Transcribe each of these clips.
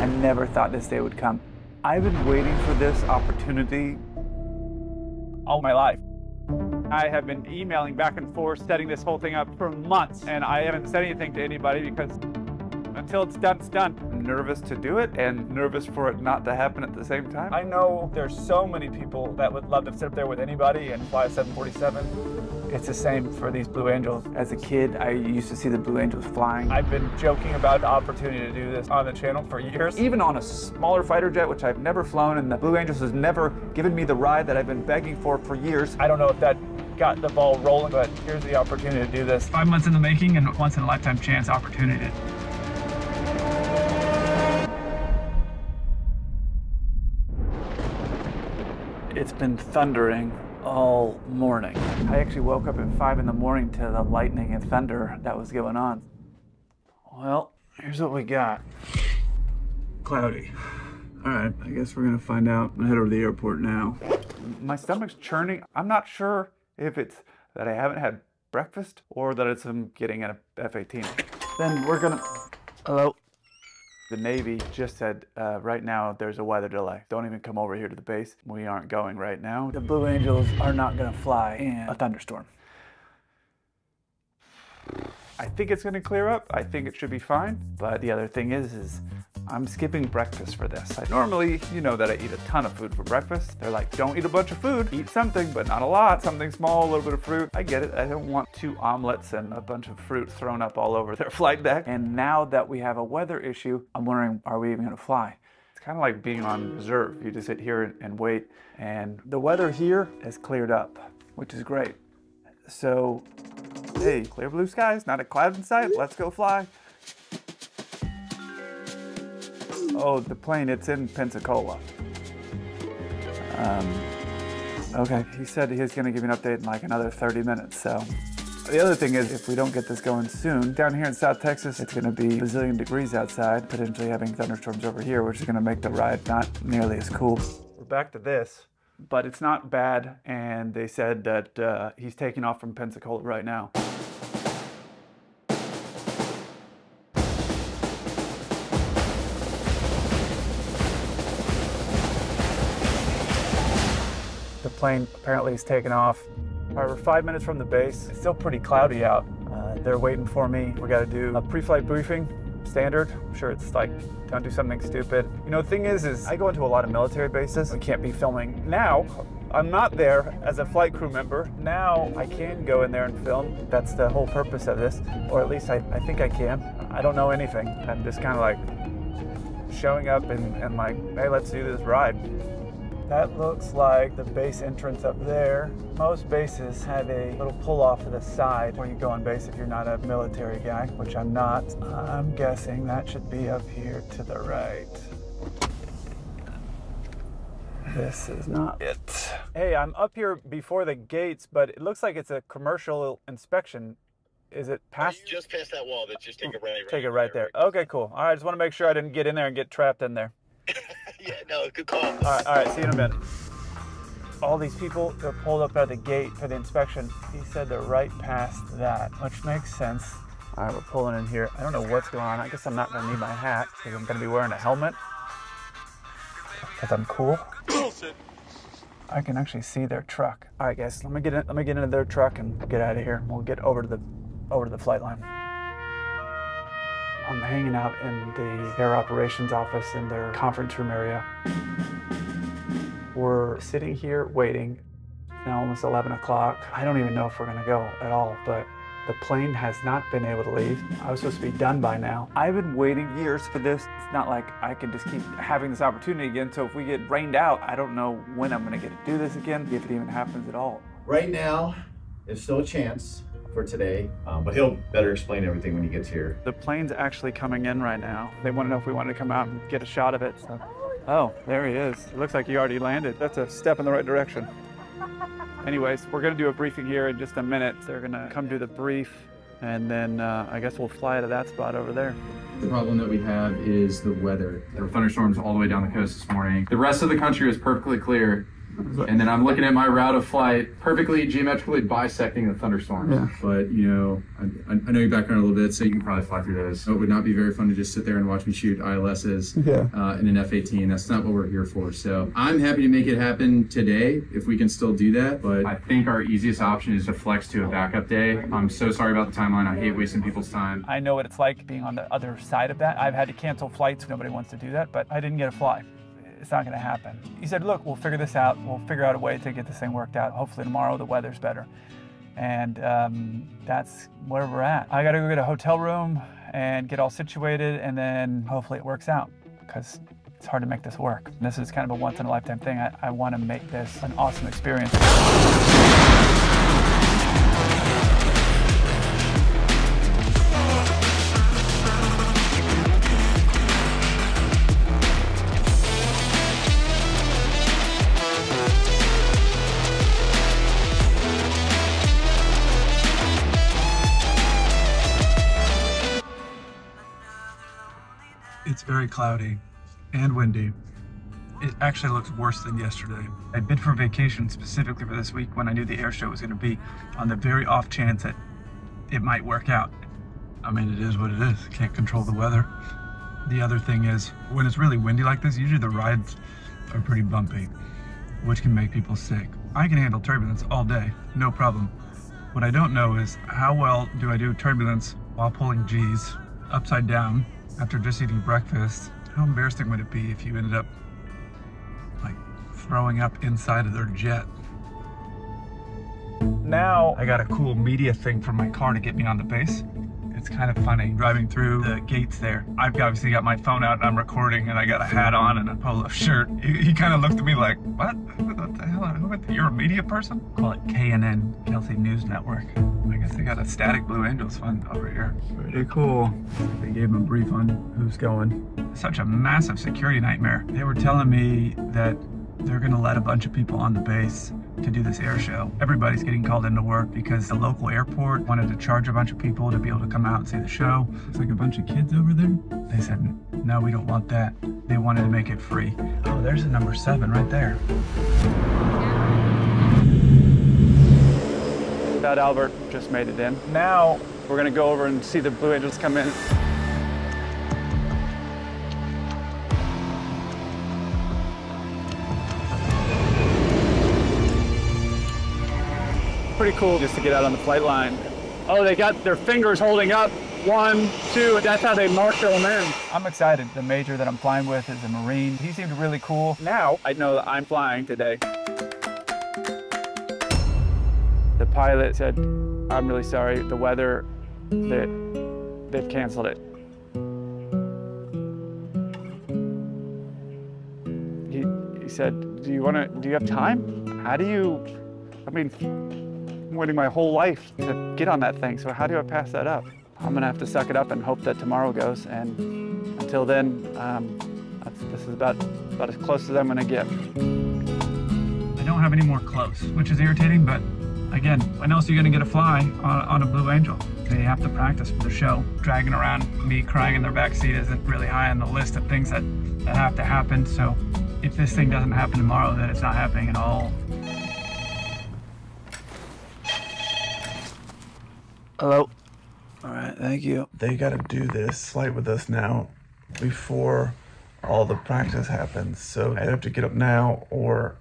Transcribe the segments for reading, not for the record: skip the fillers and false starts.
never thought this day would come. I've been waiting for this opportunity all my life. I have been emailing back and forth, setting this whole thing up for months, and I haven't said anything to anybody because until it's done, it's done. I'm nervous to do it and nervous for it not to happen at the same time. I know there's so many people that would love to sit up there with anybody and fly a 747. It's the same for these Blue Angels. As a kid, I used to see the Blue Angels flying. I've been joking about the opportunity to do this on the channel for years. Even on a smaller fighter jet, which I've never flown, and the Blue Angels has never given me the ride that I've been begging for years. I don't know if that got the ball rolling, but here's the opportunity to do this. 5 months in the making and once in a lifetime chance opportunity. It's been thundering all morning. I actually woke up at 5 in the morning to the lightning and thunder that was going on. Well, here's what we got. Cloudy. All right, I guess we're gonna find out. I'm gonna head over to the airport now. My stomach's churning. I'm not sure if it's that I haven't had breakfast or that it's getting an F-18. Then we're gonna, hello? The Navy just said right now there's a weather delay. Don't even come over here to the base. We aren't going right now. The Blue Angels are not gonna fly in a thunderstorm. I think it's gonna clear up. I think it should be fine. But the other thing is I'm skipping breakfast for this. Normally, you know that I eat a ton of food for breakfast. They're like, don't eat a bunch of food. Eat something, but not a lot. Something small, a little bit of fruit. I get it. I don't want 2 omelets and a bunch of fruit thrown up all over their flight deck. And now that we have a weather issue, I'm wondering, are we even gonna fly? It's kind of like being on reserve. You just sit here and wait. And the weather here has cleared up, which is great. So, hey, clear blue skies, not a cloud in sight. Let's go fly. Oh, the plane, it's in Pensacola. Okay, he said he's gonna give me an update in like another 30 minutes, so. The other thing is, if we don't get this going soon, down here in South Texas, it's gonna be a bazillion degrees outside, potentially having thunderstorms over here, which is gonna make the ride not nearly as cool. We're back to this, but it's not bad, and they said that he's taking off from Pensacola right now. The plane apparently is taking off. All right, we're 5 minutes from the base. It's still pretty cloudy out. They're waiting for me. We got to do a pre-flight briefing, standard. I'm sure it's like, don't do something stupid. You know, the thing is I go into a lot of military bases. We can't be filming. Now, I'm not there as a flight crew member. Now, I can go in there and film. That's the whole purpose of this, or at least I think I can. I don't know anything. I'm just kind of like showing up and like, hey, let's do this ride. That looks like the base entrance up there. Most bases have a little pull off to the side where you go on base if you're not a military guy, which I'm not. I'm guessing that should be up here to the right. This is not it. Hey, I'm up here before the gates, but it looks like it's a commercial inspection. Is it past? You just passed that wall. That's just take it right. Take it right there. Okay, cool. All right, I just want to make sure I didn't get in there and get trapped in there. Yeah, no, good call. All right, see you in a minute. All these people, they're pulled up at the gate for the inspection. He said they're right past that, which makes sense. All right, we're pulling in here. I don't know what's going on. I guess I'm not gonna need my hat because I'm gonna be wearing a helmet. Because I'm cool. I can actually see their truck. All right, guys, let me get into their truck and get out of here. We'll get over to the flight line. I'm hanging out in the air operations office in their conference room area. We're sitting here waiting. Now almost 11 o'clock. I don't even know if we're gonna go at all, but the plane has not been able to leave. I was supposed to be done by now. I've been waiting years for this. It's not like I can just keep having this opportunity again. So if we get rained out, I don't know when I'm gonna get to do this again, if it even happens at all. Right now, there's still a chance for today, but he'll better explain everything when he gets here. The plane's actually coming in right now. They want to know if we want to come out and get a shot of it. So. Oh, there he is. It looks like he already landed. That's a step in the right direction. Anyways, we're going to do a briefing here in just a minute. They're going to come do the brief, and then I guess we'll fly to that spot over there. The problem that we have is the weather. There were thunderstorms all the way down the coast this morning. The rest of the country was perfectly clear. And then I'm looking at my route of flight, perfectly geometrically bisecting the thunderstorms. Yeah. But, you know, I know your background a little bit, so you can probably fly through those. So it would not be very fun to just sit there and watch me shoot ILSs in an F-18. That's not what we're here for. So I'm happy to make it happen today, if we can still do that. But I think our easiest option is to flex to a backup day. I'm so sorry about the timeline. I hate wasting people's time. I know what it's like being on the other side of that. I've had to cancel flights. Nobody wants to do that, but I didn't get a fly. It's not going to happen. He said, look, we'll figure this out. We'll figure out a way to get this thing worked out. Hopefully tomorrow the weather's better. And that's where we're at. I got to go get a hotel room and get all situated, and then hopefully it works out, because it's hard to make this work. And this is kind of a once-in-a-lifetime thing. I want to make this an awesome experience. It's very cloudy and windy. It actually looks worse than yesterday. I bid for vacation specifically for this week when I knew the air show was going to be, on the very off chance that it might work out. I mean, it is what it is. Can't control the weather. The other thing is, when it's really windy like this, usually the rides are pretty bumpy, which can make people sick. I can handle turbulence all day, no problem. What I don't know is, how well do I do turbulence while pulling G's upside down after just eating breakfast? How embarrassing would it be if you ended up like throwing up inside of their jet? Now I got a cool media thing from my car to get me on the base. It's kind of funny driving through the gates there. I've obviously got my phone out and I'm recording, and I got a hat on and a polo shirt. He kind of looked at me like, what? What the hell? You're a media person? Call it KNN, Kelsey News Network. I guess they got a static Blue Angels fund over here. Pretty cool. They gave him a brief on who's going. Such a massive security nightmare. They were telling me that they're gonna let a bunch of people on the base to do this air show. Everybody's getting called into work because the local airport wanted to charge a bunch of people to be able to come out and see the show. Looks like a bunch of kids over there. They said, no, we don't want that. They wanted to make it free. Oh, there's a number 7 right there. That Albert just made it in. Now we're gonna go over and see the Blue Angels come in. Pretty cool just to get out on the flight line. Oh, they got their fingers holding up. 1, 2, that's how they mark them in. I'm excited. The major that I'm flying with is a Marine. He seemed really cool. Now I know that I'm flying today. The pilot said, I'm really sorry, the weather, they've canceled it. He said, do you have time? How do you, I mean, I'm waiting my whole life to get on that thing, so how do I pass that up? I'm gonna have to suck it up and hope that tomorrow goes, and until then, this is about as close as I'm gonna get. I don't have any more close, which is irritating, but again, when else are you gonna get a fly on a Blue Angel? They have to practice for the show. Dragging around me crying in their backseat isn't really high on the list of things that have to happen, so if this thing doesn't happen tomorrow, then it's not happening at all. Hello. All right, thank you. They got to do this flight with us now before all the practice happens. So I have to get up now or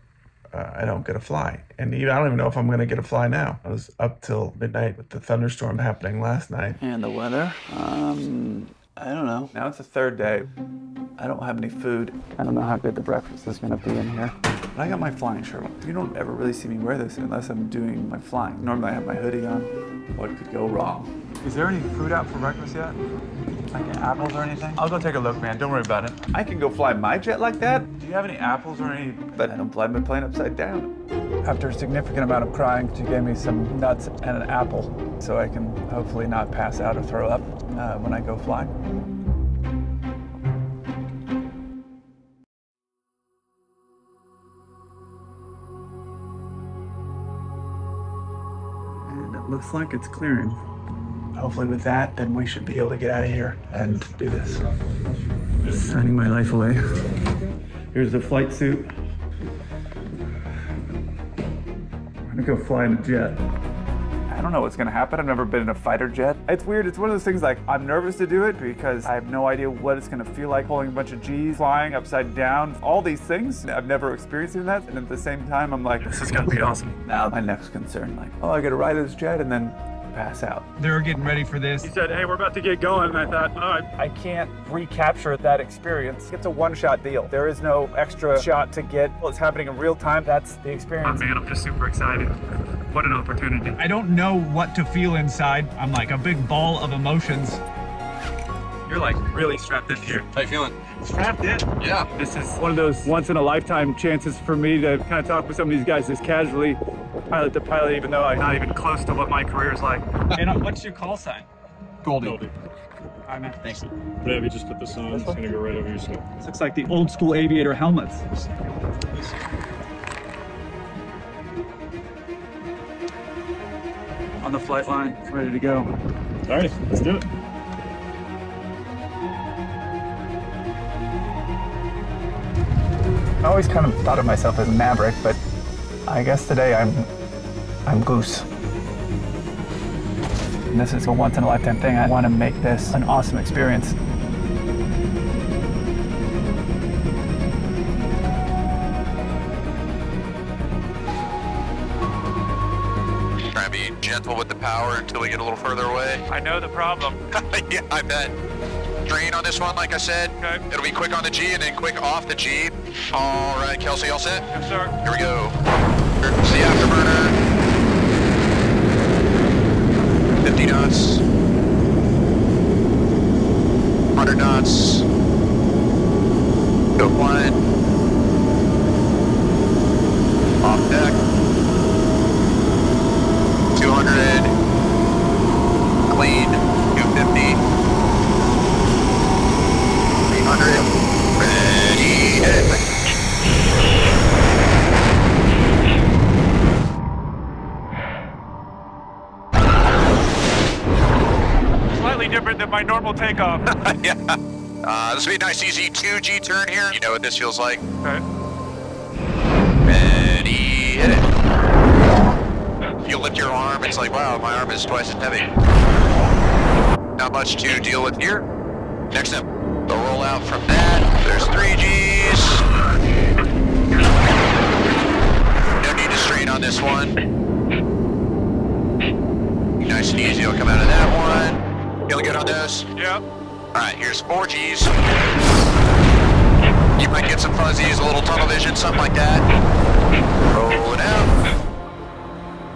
I don't get a fly. And I don't even know if I'm going to get a fly now. I was up till midnight with the thunderstorm happening last night. And the weather? I don't know. Now it's the 3rd day. I don't have any food. I don't know how good the breakfast is gonna be in here. But I got my flying shirt on. You don't ever really see me wear this unless I'm doing my flying. Normally I have my hoodie on. What could go wrong? Is there any food out for breakfast yet? Like apples or anything? I'll go take a look, man. Don't worry about it. I can go fly my jet like that? Do you have any apples or any? But I don't fly my plane upside down. After a significant amount of crying, she gave me some nuts and an apple so I can hopefully not pass out or throw up when I go fly. And it looks like it's clearing. Hopefully with that, then we should be able to get out of here and do this. Signing my life away. Here's the flight suit. I'm gonna go fly in a jet. I don't know what's gonna happen. I've never been in a fighter jet. It's weird. It's one of those things like I'm nervous to do it because I have no idea what it's gonna feel like pulling a bunch of G's, flying upside down, all these things. I've never experienced that. And at the same time, I'm like, this is gonna be awesome. Now my next concern, like, oh, I gotta ride this jet and then pass out. They're getting ready for this. He said, hey, we're about to get going. And I thought, oh, I can't recapture that experience. It's a one-shot deal. There is no extra shot to get. Well, it's happening in real time. That's the experience. Oh man, I'm just super excited. What an opportunity. I don't know what to feel inside. I'm like a big ball of emotions. You're like really strapped in here. How you feeling? Strapped in? Yeah. This is one of those once-in-a-lifetime chances for me to kind of talk with some of these guys just casually, pilot to pilot, even though I'm not even close to what my career is like. And what's your call sign? Goldie. All right, man. Thanks. Yeah, we just put this on. It's gonna go right over your skull. This looks like the old school aviator helmets. On the flight line, ready to go. All right, let's do it. I always kind of thought of myself as Maverick, but I guess today I'm Goose. And this is a once-in-a-lifetime thing. I want to make this an awesome experience. Try and be gentle with the power until we get a little further away. I know the problem. Yeah, I bet. Drain on this one, like I said. Okay. It'll be quick on the G and then quick off the G. All right, Kelsey, all set? Yes, sir. Here we go. Here's the afterburner. 50 knots. 100 knots. Go flying. Off deck. 200. Clean. 250. 300. Ready, hit. Slightly different than my normal takeoff. Yeah. This will be a nice easy 2G turn here. You know what this feels like. Okay. Ready, hit it. You lift your arm, it's like, wow, my arm is twice as heavy. Not much to deal with here. Next up, the rollout from that. There's 3Gs. No need to strain on this one. Nice and easy, it'll come out of that one. Feeling good on those? Yep. Alright, here's 4Gs. You might get some fuzzies, a little tunnel vision, something like that. Roll it out.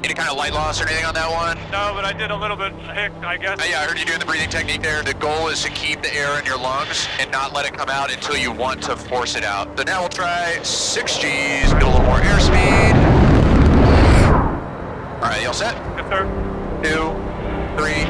Any kind of light loss or anything on that one? No, but I did a little bit hic, I guess. Yeah, I heard you doing the breathing technique there. The goal is to keep the air in your lungs and not let it come out until you want to force it out. So now we'll try 6Gs, get a little more airspeed. Alright, you all set? Yes, sir. 2, 3.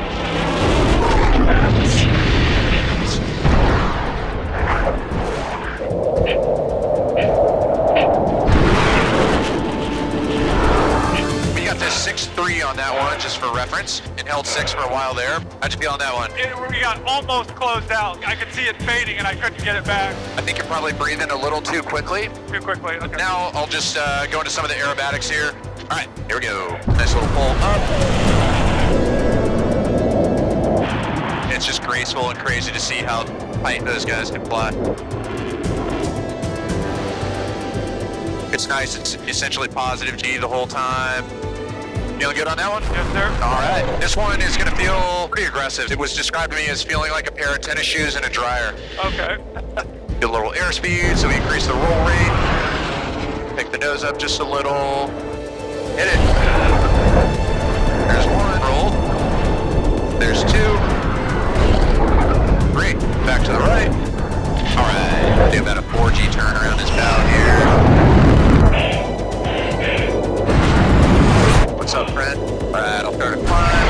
We got this 6-3 on that one, just for reference. It held 6 for a while there. How'd you feel on that one? We got almost closed out. I could see it fading and I couldn't get it back. I think you're probably breathing a little too quickly. Too quickly, okay. Now I'll just go into some of the aerobatics here. All right, here we go. Nice little pull up. It's just graceful and crazy to see how tight those guys can fly. It's nice, it's essentially positive G the whole time. Feeling good on that one? Yes, sir. All right, this one is gonna feel pretty aggressive. It was described to me as feeling like a pair of tennis shoes in a dryer. Okay. Get a little airspeed, so we increase the roll rate. Pick the nose up just a little. Hit it. There's 1, roll. There's 2. 3, back to the right. All right, do about a 4G turn around this bow here. What's up, friend? All right, I'll start to climb.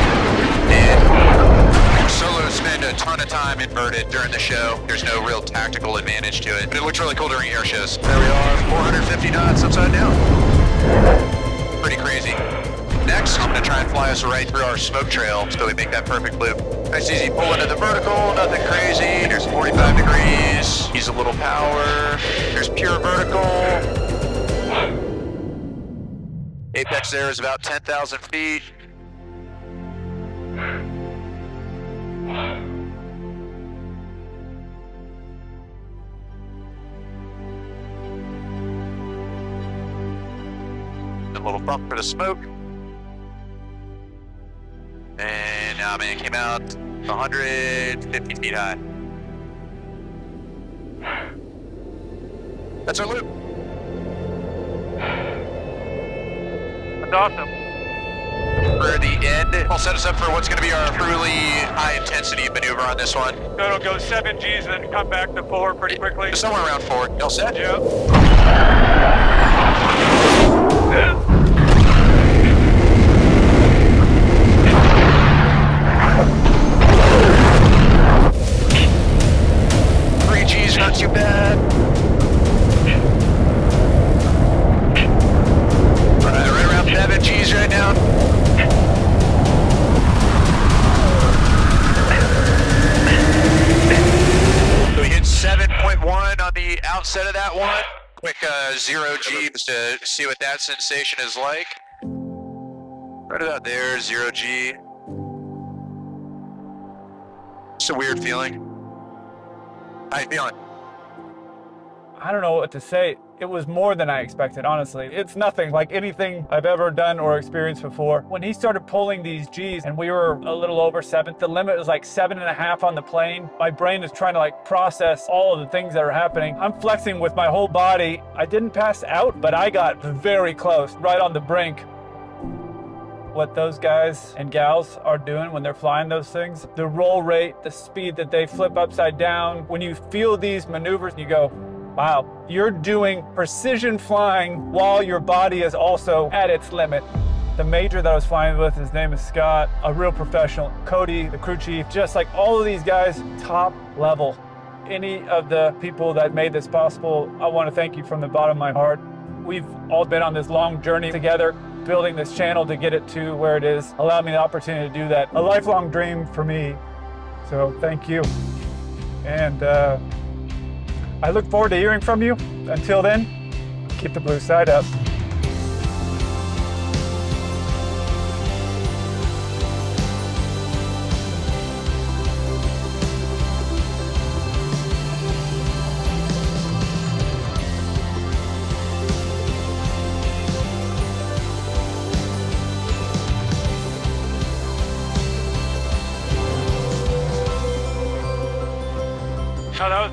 And solos spend a ton of time inverted during the show. There's no real tactical advantage to it, but it looks really cool during air shows. There we are, 450 knots upside down. Pretty crazy. Next, I'm gonna try and fly us right through our smoke trail so we make that perfect loop. Nice easy pull into the vertical, nothing crazy. There's 45 degrees. Use a little power. There's pure vertical. Apex there is about 10,000 feet. A little bump for the smoke. And now, man, came out 150 feet high. That's our loop. That's awesome. For the end, I'll set us up for what's going to be our truly high-intensity maneuver on this one. So it'll go 7 Gs and then come back to 4 pretty quickly. Somewhere around 4. Y'all set? Yep. Not too bad. Right around 7 Gs right now. So we hit 7.1 on the outset of that one. Quick 0 G just to see what that sensation is like. Right about there, 0 G. It's a weird feeling. How you feeling? I don't know what to say. It was more than I expected, honestly. It's nothing like anything I've ever done or experienced before. When he started pulling these Gs and we were a little over 7, the limit was like 7.5 on the plane. My brain is trying to like process all of the things that are happening. I'm flexing with my whole body. I didn't pass out, but I got very close, right on the brink. What those guys and gals are doing when they're flying those things, the roll rate, the speed that they flip upside down. When you feel these maneuvers, you go, wow, you're doing precision flying while your body is also at its limit. The major that I was flying with, his name is Scott, a real professional. Cody, the crew chief, just like all of these guys, top level. Any of the people that made this possible, I want to thank you from the bottom of my heart. We've all been on this long journey together, building this channel to get it to where it is, allowed me the opportunity to do that. A lifelong dream for me. So thank you. And I look forward to hearing from you. Until then, keep the blue side up. No,